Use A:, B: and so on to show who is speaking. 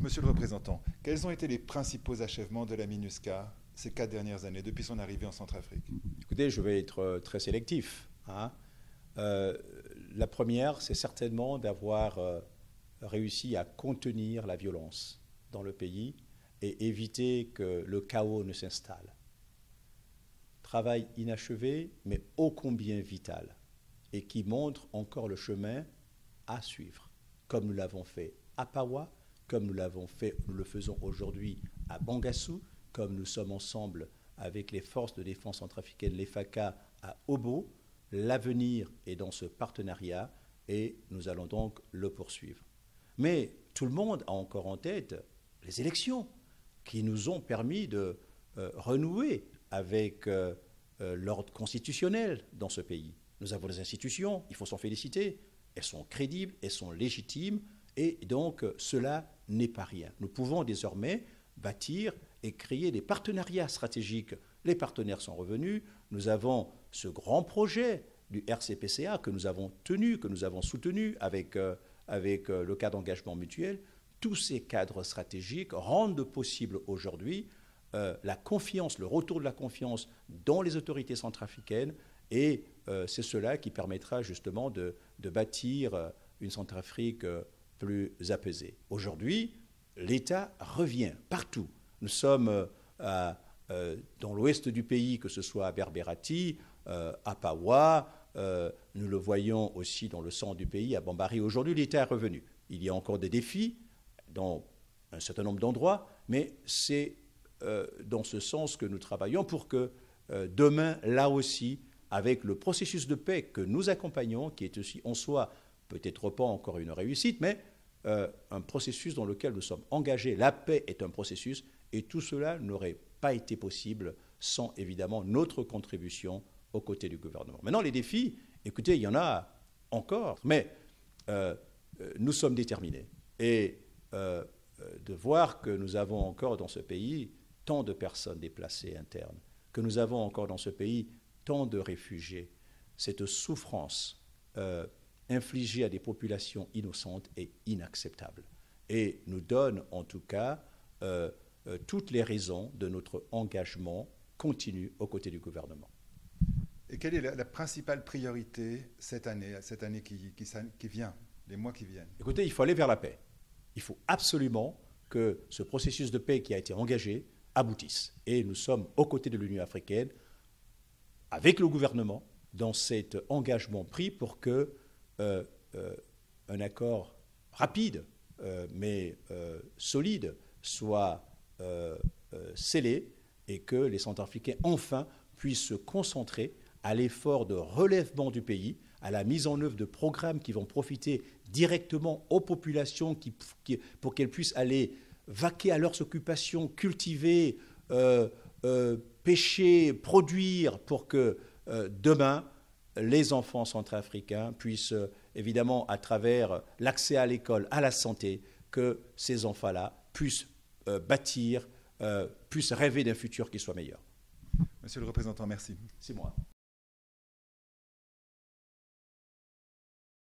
A: Monsieur le représentant, quels ont été les principaux achèvements de la MINUSCA ces 4 dernières années, depuis son arrivée en Centrafrique?
B: Écoutez, je vais être très sélectif. La première, c'est certainement d'avoir réussi à contenir la violence dans le pays et éviter que le chaos ne s'installe. Travail inachevé, mais ô combien vital, et qui montre encore le chemin à suivre, comme nous l'avons fait à Pawa, comme nous le faisons aujourd'hui à Bangassou, comme nous sommes ensemble avec les forces de défense centrafricaines, les FACA, à Obo. L'avenir est dans ce partenariat et nous allons donc le poursuivre. Mais tout le monde a encore en tête les élections qui nous ont permis de renouer avec l'ordre constitutionnel dans ce pays. Nous avons des institutions, il faut s'en féliciter, elles sont crédibles, elles sont légitimes, et donc cela n'est pas rien. Nous pouvons désormais bâtir et créer des partenariats stratégiques. Les partenaires sont revenus, nous avons ce grand projet du RCPCA que nous avons tenu, que nous avons soutenu avec le cadre d'engagement mutuel. Tous ces cadres stratégiques rendent possible aujourd'hui la confiance, le retour de la confiance dans les autorités centrafricaines, et c'est cela qui permettra justement de bâtir une Centrafrique plus apaisée. Aujourd'hui, l'État revient partout. Nous sommes dans l'ouest du pays, que ce soit à Berberati, à Pawa, nous le voyons aussi dans le centre du pays, à Bambari. Aujourd'hui, l'État est revenu. Il y a encore des défis dans un certain nombre d'endroits, mais c'est dans ce sens que nous travaillons pour que demain, là aussi, avec le processus de paix que nous accompagnons, qui est aussi en soi peut-être pas encore une réussite, mais un processus dans lequel nous sommes engagés. La paix est un processus, et tout cela n'aurait pas été possible sans, évidemment, notre contribution aux côtés du gouvernement. Maintenant, les défis, écoutez, il y en a encore, mais nous sommes déterminés. Et de voir que nous avons encore dans ce pays tant de personnes déplacées internes, que nous avons encore dans ce pays tant de réfugiés, cette souffrance infligée à des populations innocentes est inacceptable et nous donne en tout cas toutes les raisons de notre engagement continu aux côtés du gouvernement.
A: Et quelle est la principale priorité cette année qui vient, les mois qui viennent?
B: Écoutez, il faut aller vers la paix. Il faut absolument que ce processus de paix qui a été engagé aboutisse. Et nous sommes aux côtés de l'Union africaine, avec le gouvernement, dans cet engagement pris pour que un accord rapide, mais solide, soit scellé et que les Centrafricains, enfin, puissent se concentrer à l'effort de relèvement du pays, à la mise en œuvre de programmes qui vont profiter directement aux populations pour qu'elles puissent aller vaquer à leurs occupations, cultiver, pêcher, produire, pour que demain, les enfants centrafricains puissent, évidemment, à travers l'accès à l'école, à la santé, que ces enfants-là puissent bâtir, puissent rêver d'un futur qui soit meilleur.
A: Monsieur le représentant, merci.
B: C'est moi.